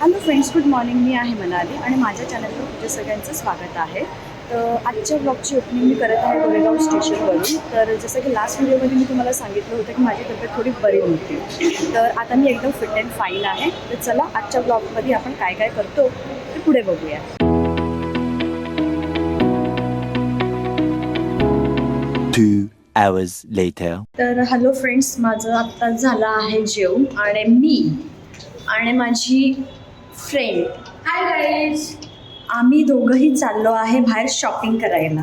Hello friends, good morning. मी आहे मनाली आणि माझ्या चॅनलवर तुमच्या सगळ्यांचं स्वागत आहे. तर आजच्या ब्लॉगची ओपनिंग मी करत आहे गोरेगाव स्टेशनवरून. तर जसं की लास्ट व्हिडिओमध्ये मी तुम्हाला सांगितलं होतं की माझी तब्येत थोडी बरी नव्हती, तर आता मी एकदम फिट अँड फाईन आहे. तर चला आजच्या ब्लॉगमध्ये आपण काय काय करतो ते पुढे बघूया. hours later. तर हॅलो फ्रेंड्स, माझं आत्ताच झालं आहे जेवण आणि मी आणि माझी फ्रेंड, हाय गाईज, आम्ही दोघंही चाललो आहे बाहेर शॉपिंग करायला.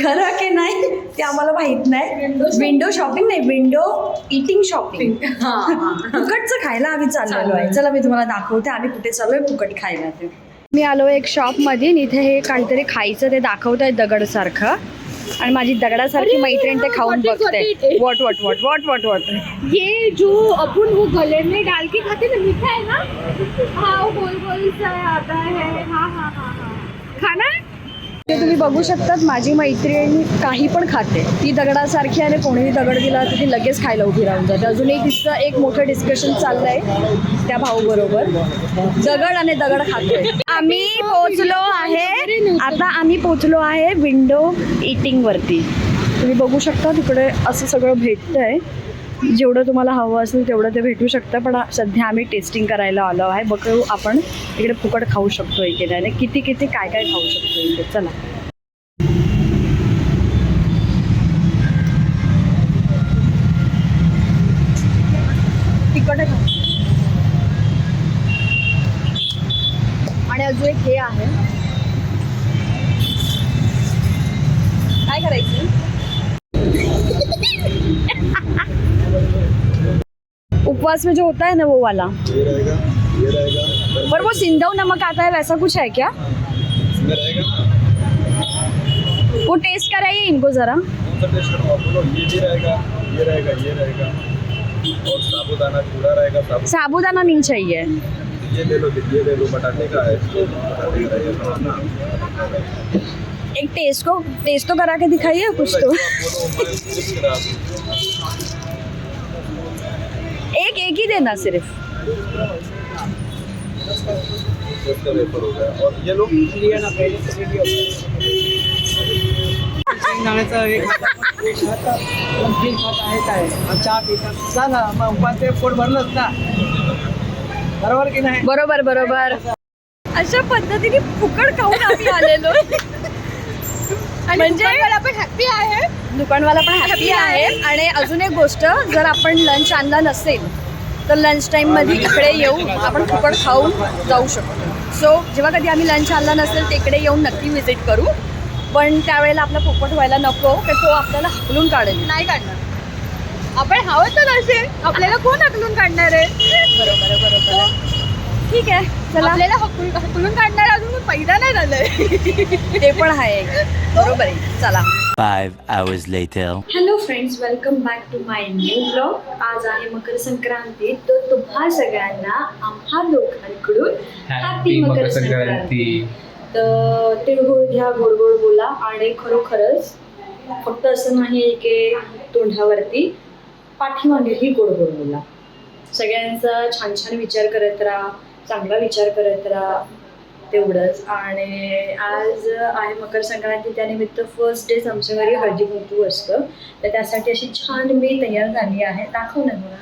खरं की नाही ते आम्हाला माहीत नाही. विंडो शॉपिंग नाही, विंडो इटिंग शॉपिंग. फुकटचं खायला आम्ही चाललेलो आहे. चला मी तुम्हाला दाखवते आम्ही कुठे चाललोय फुकट खायला. ते मी आलो एक शॉपमध्ये, इथे हे काहीतरी खायचं ते दाखवत आहे दगडसारखं, आणि माझी दगडासारखी मैत्रीण ते खाऊन बघते. What what what what what what ये जो अपन वो गले में डाल के खाते ना, मीठा है ना, हाँ वो गोल गोल सा आता है. हाँ हाँ हाँ हाँ, खाना है. ते तुम्ही बघू शकतात माझी मैत्रीण काही पण खाते. ती दगडासारखी आणि कोणीही दगड दिला तर ती लगेच खायला उभी राहून जाते. अजून एक तिचं एक मोठं डिस्कशन चाललं आहे त्या भाऊ बरोबर, दगड आणि दगड खातोय. आम्ही पोचलो आहे, आता आम्ही पोचलो आहे विंडो इटिंग वरती. तुम्ही बघू शकता तिकडे असं सगळं भेटतंय. जेवढं तुम्हाला हवं असेल तेवढं ते भेटू शकतं, पण सध्या आम्ही टेस्टिंग करायला आलो आहे. बघू आपण इकडे फुकट खाऊ शकतो की नाही, किती किती काय काय खाऊ शकतो इथे. चला तिकट आणि अजून एक हे आहे, काय करायचं, उपवास में जो होता है ना वो वाला, ये रहेगा पर वो सिंधव नमक आता है वैसा कुछ है क्या? इसमें रहेगा वो टेस्ट कराइए इनको ज़रा. कौन सा टेस्ट करना बोलो. ये भी रहेगा, ये रहेगा, ये रहेगा, और साबूदाना चूड़ा रहेगा. साबूदाना नहीं चाहिए. ये ले लो, बटाटे का है, बटाटे का रहेगा. एक टेस्ट तो करा के दिखाइए कुछ तो. एक ही देना सिर्फ. वेफर हो गया. और ये लो शेंगदाण्याचं एक चहा पितात झालं, मग उपास पोट भरलंच ना, बरोबर की नाही. बरोबर बरोबर. अशा पद्धतीने फुकट खाऊन आम्ही आलेलो. म्हणजे आपण हॅपी आहे, दुकानवाला पण हॅपी आहे. आणि अजून एक गोष्ट, जर आपण लंच आणला नसेल तर लंच टाईममध्ये इकडे येऊन आपण फुकट खाऊन जाऊ शकतो. सो जेव्हा कधी आम्ही लंच आणला नसेल तिकडे येऊन नक्की व्हिजिट करू, पण त्यावेळेला आपला फुकट व्हायला नको, तर तो आपल्याला हकलून काढेल. नाही काढणार आपण. हवं तर नसेल आपल्याला कोण हकलून काढणार आहे. बरोबर आहे, बरोबर आहे. ठीक आहे, चला. आपल्याला हकलून काढणार अजून पैदा नाही झालंय. ते पण आहे, बरोबर आहे. चला. 5 hours later. Hello friends, welcome back to my new blog. आज आहे मकर संक्रांती, तर तुम्हा सगळ्यांना आम्हा लोकांकडून हॅपी मकर संक्रांती. तर तिळगुळ घ्या, गोड गोड बोला, आणि खरोखरच फक्त असं नाही की तोंडावरती, पाठीमागेही गोड गोड बोला. सगळ्यांचा छान छान विचार करत राहा, चांगला विचार करत राहा, तेवढंच. आणि आज आहे मकर संक्रांती, त्यानिमित्त फर्स्ट डेच आमच्या घरी हळदी कुंकू असतं. तर त्यासाठी अशी छान मी तयार झाली आहे. दाखव ना मला.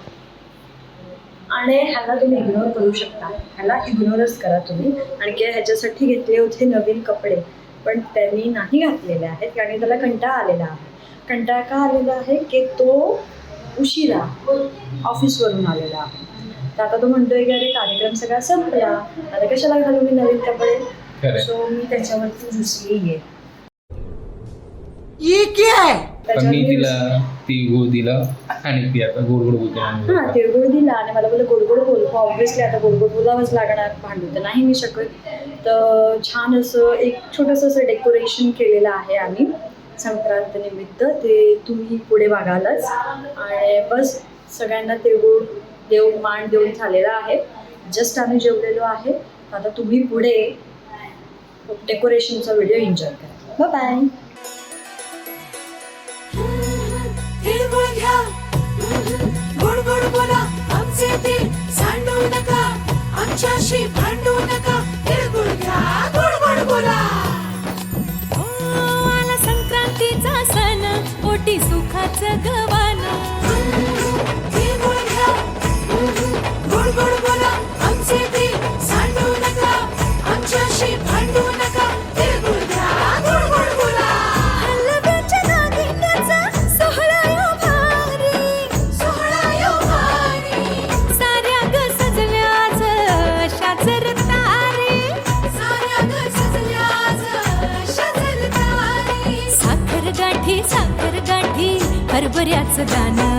आणि ह्याला तुम्ही इग्नोर करू शकता, ह्याला इग्नोरच करा तुम्ही. आणखी ह्याच्यासाठी घेतले होते नवीन कपडे, पण त्यांनी नाही घातलेले आहेत कारण त्याला कंटाळा आलेला आहे. कंटाळा का आलेला आहे की तो उशिरा ऑफिसवरून आलेला आहे. तर आता तो म्हणतोय की अरे कार्यक्रम सगळा संपला, आता कशाला घालू मी नवीन कपडे. सो मी त्याच्यावरती रुसली आहे. पण मी तिला तिळगुळ दिला आणि ती आता गोड गोड बोलते. हां, तिळगुळ दिला आणि मला बोललं गोड गोड बोल. ऑब्व्हियसली आता गोड गोड बोलावंच लागणार, भांडू तर नाही मी शकत. तर छान असं एक छोटंसं असं डेकोरेशन केलेलं आहे आम्ही संक्रांत निमित्त. ते तुम्ही पुढे बघालच. आणि बस सगळ्यांना तिळगुळ देऊन मान देऊन झालेला आहे. जस्ट आम्ही जेवलेलो आहे. आता तुम्ही पुढे डेकोरेशनचा व्हिडिओ एन्जॉय करा. बाय. गोड गोड बोला आमचे ते सांडू नका. आमच्याशी भांडू नका तिळगुळ घ्या गोड गोड बोला आला संक्रांतीचा सण पोटी सुखाचं गवान तिळगुळ घ्या गोड गोड बोला आमचे ते सांडू नका आमच्याशी भांडू नका तिळगुळ घ्या गोड गोड बोला हलव्याच्या नागिन्याचा सोहळा यो भारी साऱ्या ग सजल्या आज अशाच रतारे साऱ्या ग सजल्या आज अशाच रतारे साखर गाठी हरभऱ्याचं दाणं